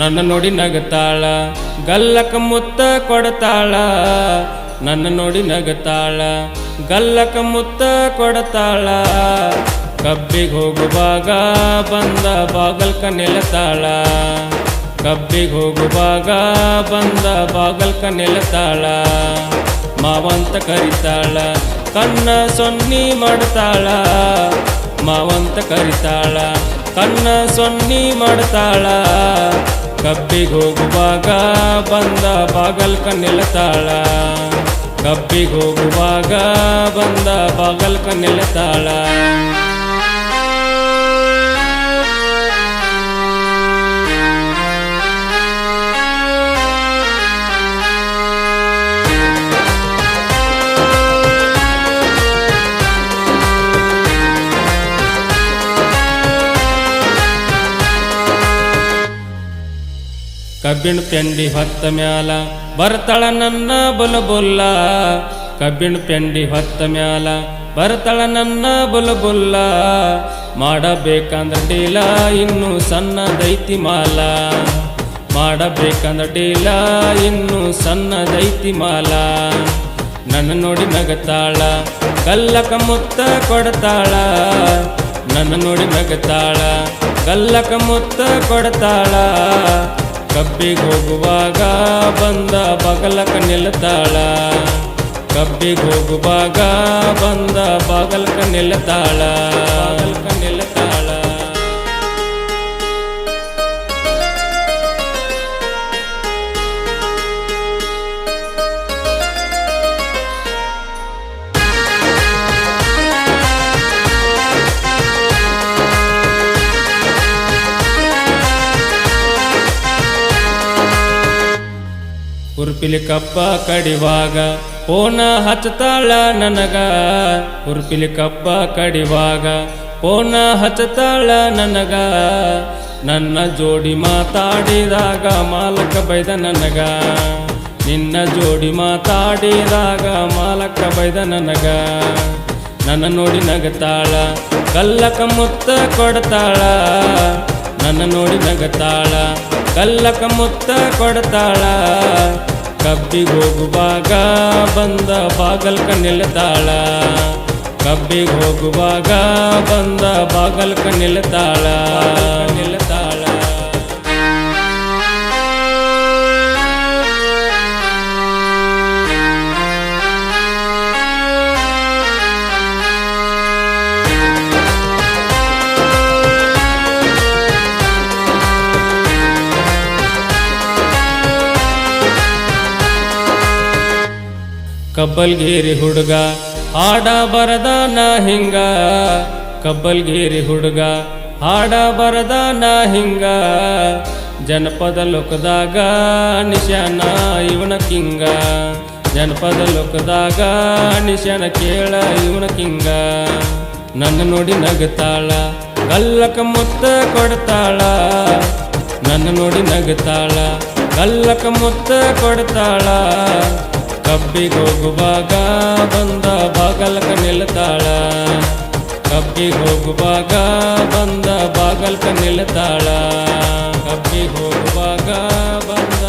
ನನ್ನ ನೋಡಿ ನಗತಾಳ ಗಲ್ಲಕ ಮುತ್ತ ಕೊಡತಾಳ ನನ್ನ ನೋಡಿ ನಗತಾಳ ಗಲ್ಲಕ ಮುತ್ತ ಕೊಡತಾಳ ಕಬ್ಬಿಗೆ ಹೋಗುವಾಗ ಬಂದ ಬಾಗಲ್ಕ ನಿಲ್ಲತಾಳ ಕಬ್ಬಿಗೆ ಹೋಗುವಾಗ ಬಂದ ಬಾಗಲ್ಕ ನಿಲ್ಲತಾಳ ಮಾವಂತ ಕರಿತಾಳ ಕಣ್ಣ ಸೊನ್ನಿ ಮಾಡ್ತಾಳ ಮಾವಂತ ಕರಿತಾಳ ಕಣ್ಣ ಸೊನ್ನಿ ಮಾಡ್ತಾಳ ಕಬ್ಬಿಗೆ ಹೋಗುವಾಗ ಬಂದ ಬಾಗಲ್ಕ ನಿಲ್ಲತಾಳ ಕಬ್ಬಿಗೆ ಹೋಗುವಾಗ ಬಂದ ಬಾಗಲ್ಕ ನಿಲ್ಲತಾಳ ಕಬ್ಬಿಣ ಪೆಂಡಿ ಹೊತ್ತ ಮ್ಯಾಲ ಬರ್ತಾಳ ನನ್ನ ಬುಲಬುಲ್ಲ ಕಬ್ಬಿಣ ಪೆಂಡಿ ಹೊತ್ತ ಮ್ಯಾಲ ಬರ್ತಾಳ ನನ್ನ ಬುಲಬುಲ್ಲ ಮಾಡಬೇಕಂದ್ರ ಡೀಲ ಇನ್ನು ಸಣ್ಣದೈತಿ ಮಾಲ ಮಾಡಬೇಕಂದ್ರ ಡೀಲ ಇನ್ನು ಸಣ್ಣದೈತಿ ಮಾಲ ನನ್ನ ನೋಡಿ ನಗತಾಳ ಗಲ್ಲಕ ಮುತ್ತ ಕೊಡತಾಳ ನನ್ನ ನೋಡಿ ನಗತಾಳ ಗಲ್ಲಕ ಮುತ್ತ ಕೊಡತಾಳ ಕಬ್ಬಿಗೆ ಹೋಗುವಾಗ ಬಂದ ಬಾಗಲಕ ನಿಲ್ಲತಾಳ ಕಬ್ಬಿಗೆ ಹೋಗುವಾಗ ಬಂದ ಬಾಗಲಕ ನಿಲ್ಲತಾಳ ಬಾಗಲಕ ನಿಲ್ಲತಾಳ ಉರ್ಪಿಲಿ ಕಬ್ಬ ಕಡಿವಾಗ ಫೋನ ಹಚ್ಚತಾಳ ನನಗ ಉರ್ಪಿಲಿ ಕಬ್ಬ ಕಡಿವಾಗ ಫೋನ ಹಚ್ಚತಾಳ ನನಗ ನನ್ನ ಜೋಡಿ ಮಾತಾಡಿದಾಗ ಮಾಲಕ ಬೈದ ನನಗ ನಿನ್ನ ಜೋಡಿ ಮಾತಾಡಿದಾಗ ಮಾಲಕ ಬೈದ ನನಗ ನನ್ನ ನೋಡಿ ನಗತಾಳ ಗಲ್ಲಕ ಮುತ್ತ ಕೊಡತಾಳ ನನ್ನ ನೋಡಿ ನಗತಾಳ ಗಲ್ಲಕ ಮುತ್ತ ಕೊಡತಾಳ ಕಬ್ಬಿಗೆ ಹೋಗುವಾಗ ಬಂದ ಬಾಗಲ್ಕ ನಿಲ್ಲತಾಳ ಕಬ್ಬಿಗೆ ಹೋಗುವಾಗ ಬಂದ ಬಾಗಲ್ಕ ನಿಲ್ಲತಾಳ ನಿಲ್ಲತಾಳ ಕಬ್ಬಲ್ಗೇರಿ ಹುಡುಗ ಹಾಡ ಬರದಾನ ಹಿಂಗ ಕಬ್ಬಲ್ಗೇರಿ ಹುಡುಗ ಹಾಡ ಬರದಾನ ಹಿಂಗ ಜನಪದ ಲೋಕದಾಗ ನಿಶಾನ ಇವನ ಕಿಂಗ ಜನಪದ ಲೋಕದಾಗ ನಿಶಾನ ಕೇಳ ಇವನ ಕಿಂಗ ನನ್ನ ನೋಡಿ ನಗತಾಳ ಗಲ್ಲಕ ಮುತ್ತ ಕೊಡ್ತಾಳ ನನ್ನ ನೋಡಿ ನಗತಾಳ ಗಲ್ಲಕ ಮುತ್ತ ಕೊಡ್ತಾಳ ಕಬ್ಬಿಗೆ ಹೋಗುವಾಗ ಬಂದ ಬಾಗಲ್ಕ ನಿಲ್ಲತಾಳ ಕಬ್ಬಿಗೆ ಹೋಗುವಾಗ ಬಂದ ಬಾಗಲ್ಕ ನಿಲ್ಲತಾಳ ಕಬ್ಬಿಗೆ ಹೋಗುವಾಗ ಬಂದ